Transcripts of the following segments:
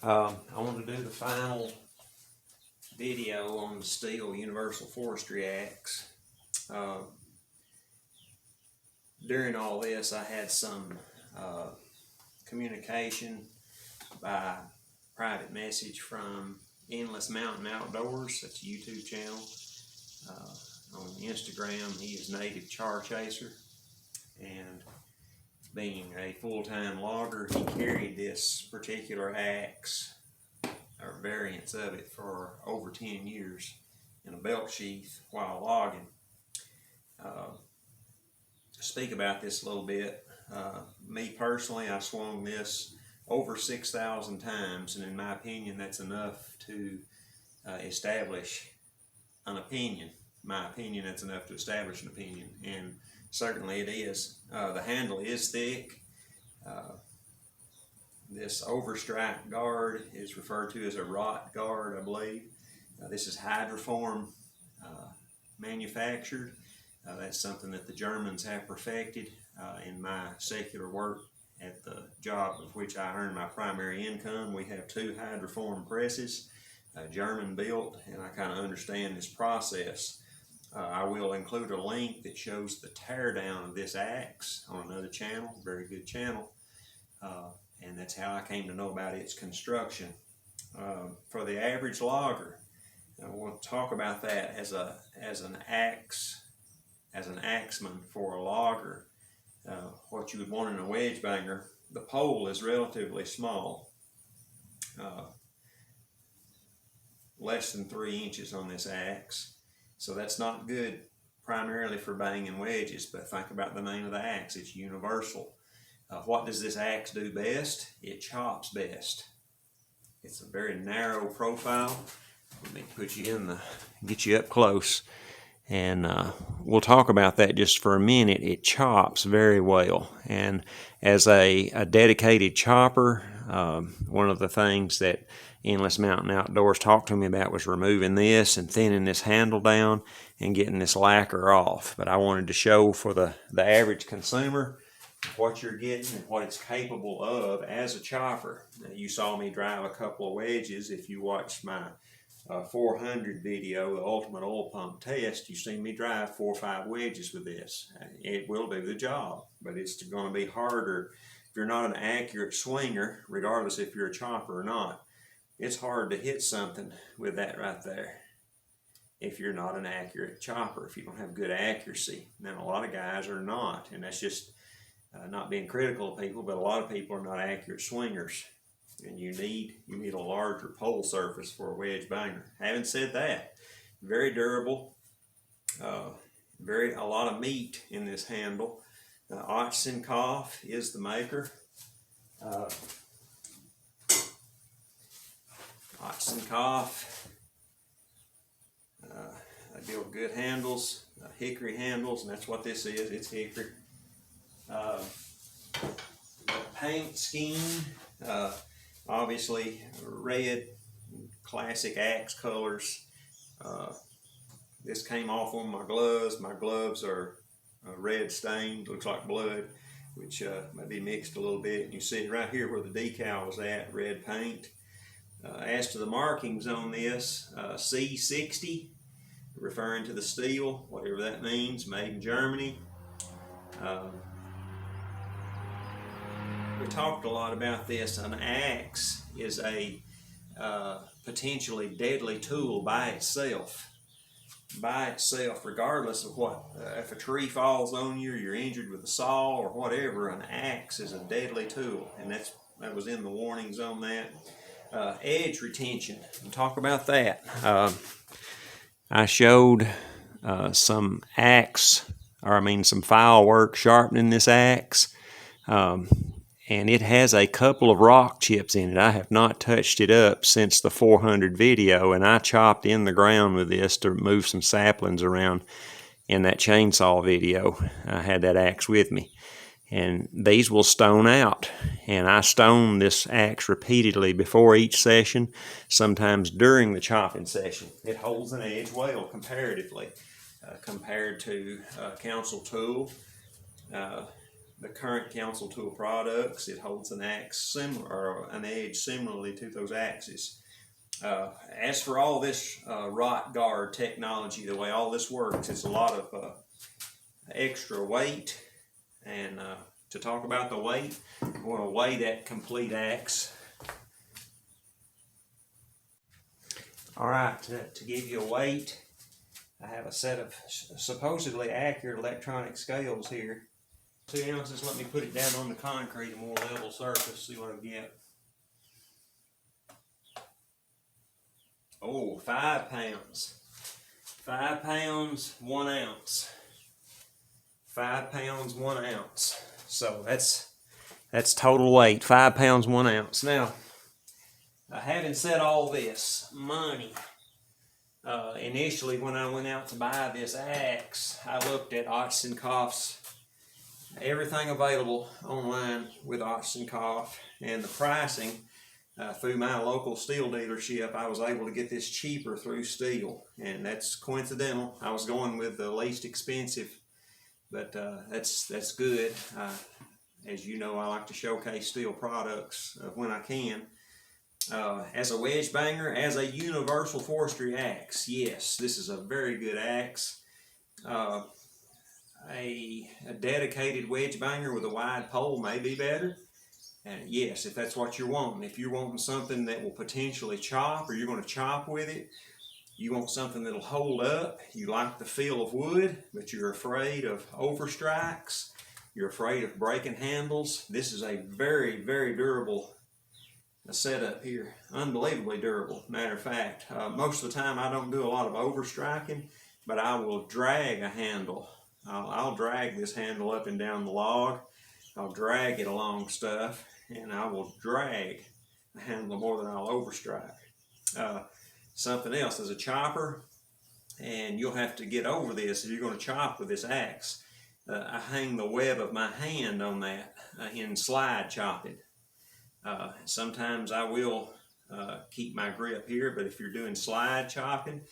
I want to do the final video on the STIHL Universal Forestry Axe. During all this, I had some communication by private message from Endless Mountain Outdoors. That's a YouTube channel. On Instagram, he is Native Char Chaser, and being a full-time logger, he carried this particular axe, or variants of it, for over 10 years in a belt sheath while logging. To speak about this a little bit, me personally, I swung this over 6,000 times, and in my opinion, that's enough to establish an opinion. My opinion, that's enough to establish an opinion, and certainly it is. The handle is thick. This overstrike guard is referred to as a rot guard, I believe. This is hydroform manufactured. That's something that the Germans have perfected. In my secular work at the job of which I earn my primary income, we have 2 hydroform presses, German built, and I kind of understand this process. I will include a link that shows the teardown of this axe on another channel, very good channel, and that's how I came to know about its construction. For the average logger, I want to talk about that as an axeman for a logger. What you would want in a wedge banger, the pole is relatively small, less than 3 inches on this axe. So that's not good primarily for banging wedges, but think about the name of the axe. It's universal. What does this axe do best? It chops best. It's a very narrow profile. Let me put you get you up close, and we'll talk about that just for a minute. It chops very well, and as a dedicated chopper, one of the things that Endless Mountain Outdoors talked to me about was removing this and thinning this handle down and getting this lacquer off. But I wanted to show for the average consumer what you're getting and what it's capable of as a chopper. Now, you saw me drive a couple of wedges. If you watched my 400 video, the ultimate oil pump test, you see me drive 4 or 5 wedges with this. It will do the job, but it's going to be harder if you're not an accurate swinger, regardless if you're a chopper or not. It's hard to hit something with that right there if you're not an accurate chopper, if you don't have good accuracy. Now, a lot of guys are not, and that's just not being critical of people, but a lot of people are not accurate swingers, and you need a larger pole surface for a wedge banger. Having said that, very durable, a lot of meat in this handle. STIHL is the maker. STIHL, they build good handles, hickory handles, and that's what this is. It's hickory. The paint scheme, obviously red, classic axe colors. This came off on my gloves. My gloves are red stained, looks like blood, which may be mixed a little bit. You see right here where the decal was at, red paint. As to the markings on this, C60, referring to the steel, whatever that means, made in Germany. We talked a lot about this. An axe is a potentially deadly tool by itself. Regardless of what, if a tree falls on you, or you're injured with a saw or whatever, an axe is a deadly tool, and that was in the warnings on that. Edge retention, we'll talk about that. I showed some file work sharpening this axe, and it has a couple of rock chips in it. I have not touched it up since the 400 video, and I chopped in the ground with this to move some saplings around in that chainsaw video. I had that axe with me, and these will stone out, and I stone this axe repeatedly before each session, sometimes during the chopping session. It holds an edge well comparatively compared to council tool. the current Council Tool products. It holds an axe similar, or an edge similarly to those axes. As for all this rot guard technology, the way all this works, it's a lot of extra weight. And to talk about the weight, I want to weigh that complete axe. All right, to give you a weight, I have a set of supposedly accurate electronic scales here. 2 ounces, let me put it down on the concrete, a more level surface, see what I get. Oh, 5 pounds. 5 pounds, 1 ounce. 5 pounds, 1 ounce. So that's total weight, 5 pounds, 1 ounce. Now, having said all this, money. Initially, when I went out to buy this axe, I looked at Oxenkoff's, everything available online with Oxenkoff, and the pricing through my local STIHL dealership. I was able to get this cheaper through STIHL, and that's coincidental. I was going with the least expensive, but that's good. As you know, I like to showcase STIHL products when I can. As a wedge banger, as a universal forestry axe, yes, this is a very good axe. A dedicated wedge banger with a wide pole may be better. And yes, if that's what you're wanting. If you're wanting something that will potentially chop, or you're going to chop with it, you want something that'll hold up, you like the feel of wood, but you're afraid of overstrikes, you're afraid of breaking handles, this is a very, very durable setup here. Unbelievably durable. Matter of fact, most of the time I don't do a lot of overstriking, but I will drag a handle. I'll drag this handle up and down the log. I'll drag it along stuff, and I will drag the handle more than I'll overstrike. Something else, as a chopper, and you'll have to get over this if you're going to chop with this axe. I hang the web of my hand on that in slide chopping. Sometimes I will keep my grip here, but if you're doing slide chopping,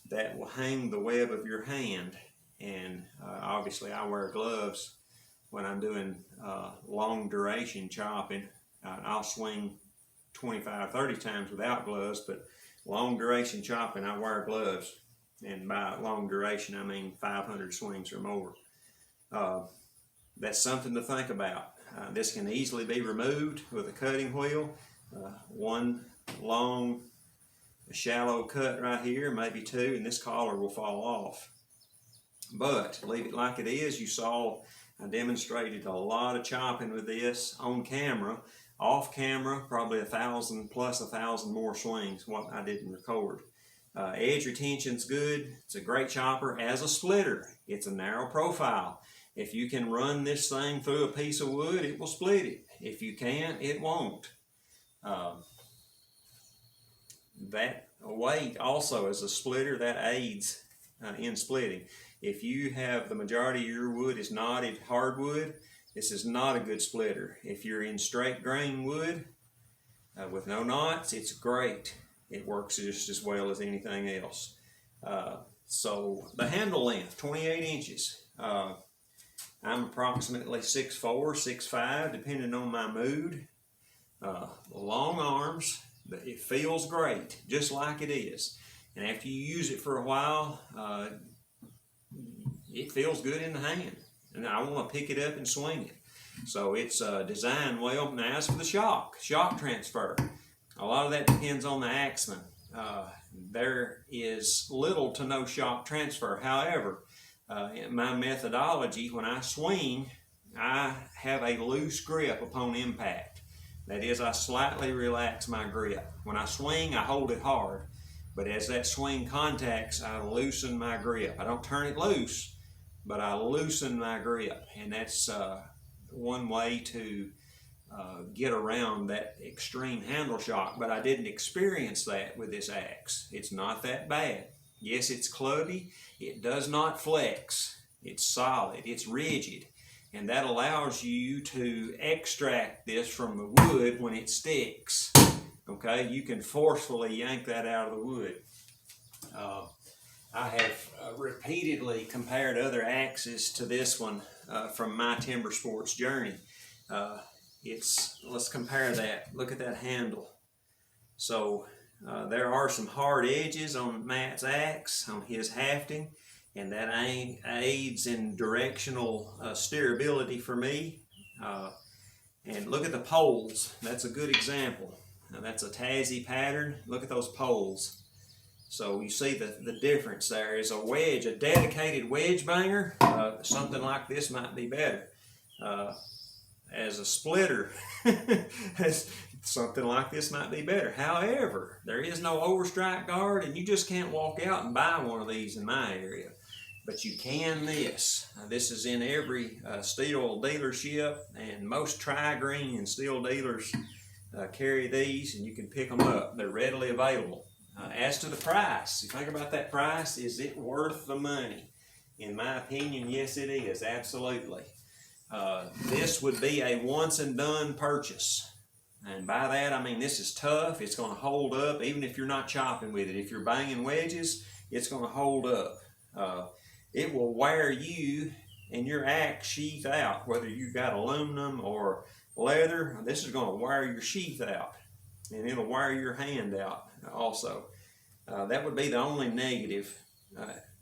that will hang the web of your hand. And obviously I wear gloves when I'm doing long duration chopping. I'll swing 25, 30 times without gloves, but long duration chopping, I wear gloves. And by long duration, I mean 500 swings or more. That's something to think about. This can easily be removed with a cutting wheel. One long, shallow cut right here, maybe two, and this collar will fall off. But leave it like it is. You saw I demonstrated a lot of chopping with this on camera. Off camera, probably 1,000 plus 1,000 more swings, what I didn't record. Edge retention's good. It's a great chopper. As a splitter, it's a narrow profile. If you can run this thing through a piece of wood, it will split it. If you can't, it won't. That weight also, as a splitter, that aids in splitting. If you have the majority of your wood is knotted hardwood, this is not a good splitter. If you're in straight grain wood with no knots, it's great. It works just as well as anything else. So the handle length, 28 inches. I'm approximately 6'4", 6'5", depending on my mood. Long arms, but it feels great, just like it is. And after you use it for a while, it feels good in the hand. And I want to pick it up and swing it. So it's designed well. Now as for the shock transfer, a lot of that depends on the axeman. There is little to no shock transfer. However, in my methodology, when I swing, I have a loose grip upon impact. That is, I slightly relax my grip. When I swing, I hold it hard. But as that swing contacts, I loosen my grip. I don't turn it loose, but I loosen my grip. And that's one way to get around that extreme handle shock. But I didn't experience that with this axe. It's not that bad. Yes, it's clubby. It does not flex. It's solid. It's rigid. And that allows you to extract this from the wood when it sticks. Okay, you can forcefully yank that out of the wood. I have repeatedly compared other axes to this one from my timber sports journey. Let's compare that. Look at that handle. So there are some hard edges on Matt's axe, on his hafting, and that aids in directional steerability for me. And look at the poles. That's a good example. Now that's a Tassie pattern. Look at those poles. So you see the difference there. Is a wedge, a dedicated wedge banger, something like this might be better. As a splitter, something like this might be better. However, there is no overstrike guard, and you just can't walk out and buy one of these in my area. But you can this. This is in every STIHL dealership, and most tri-green and STIHL dealers carry these, and you can pick them up. They're readily available. As to the price, you think about that price, is it worth the money? In my opinion, yes it is, absolutely. This would be a once and done purchase. And by that I mean this is tough, it's going to hold up even if you're not chopping with it. If you're banging wedges, it's going to hold up. It will wear you and your axe sheath out, whether you got aluminum or leather. This is going to wear your sheath out, and it'll wear your hand out also. That would be the only negative,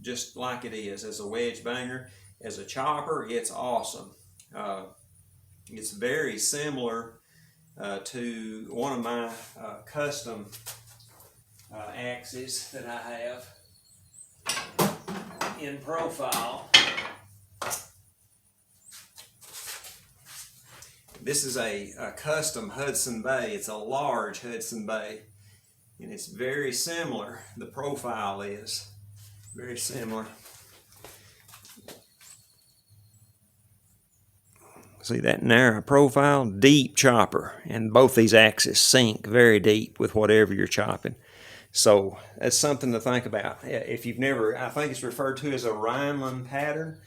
just like it is as a wedge banger. As a chopper, it's awesome. It's very similar to one of my custom axes that I have in profile. This is a custom Hudson Bay. It's a large Hudson Bay, and it's very similar. The profile is very similar. See that narrow profile? Deep chopper, and both these axes sink very deep with whatever you're chopping. So that's something to think about. If you've never, I think it's referred to as a Rhineland pattern.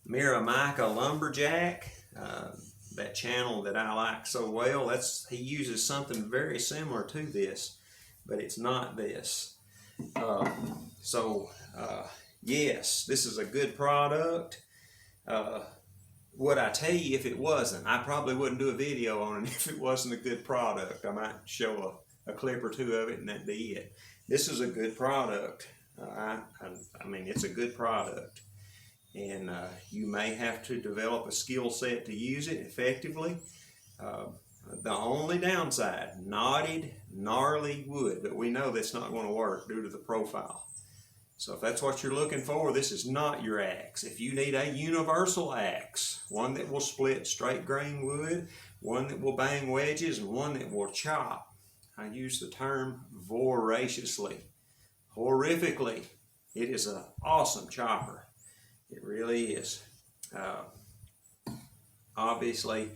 Miramika Lumberjack, that channel that I like so well, he uses something very similar to this, but it's not this. Yes, this is a good product. Would I tell you if it wasn't? I probably wouldn't do a video on it if it wasn't a good product. I might show a clip or two of it and that'd be it. This is a good product. I mean, it's a good product. And you may have to develop a skill set to use it effectively. The only downside, knotted, gnarly wood, but we know that's not going to work due to the profile. So if that's what you're looking for, this is not your axe. If you need a universal axe, one that will split straight grain wood, one that will bang wedges, and one that will chop, I use the term voraciously, horrifically. It is an awesome chopper. It really is. Obviously,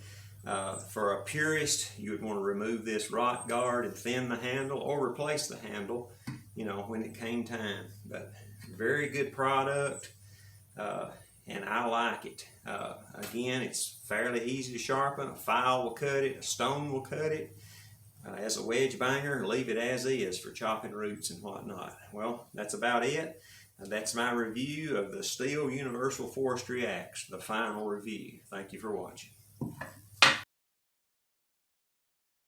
for a purist, you would want to remove this rot guard and thin the handle or replace the handle, you know, when it came time. But very good product, and I like it. Again, it's fairly easy to sharpen. A file will cut it, a stone will cut it. As a wedge banger, leave it as is for chopping roots and whatnot. Well, that's about it. That's my review of the STIHL Universal Forestry Axe, the final review. Thank you for watching.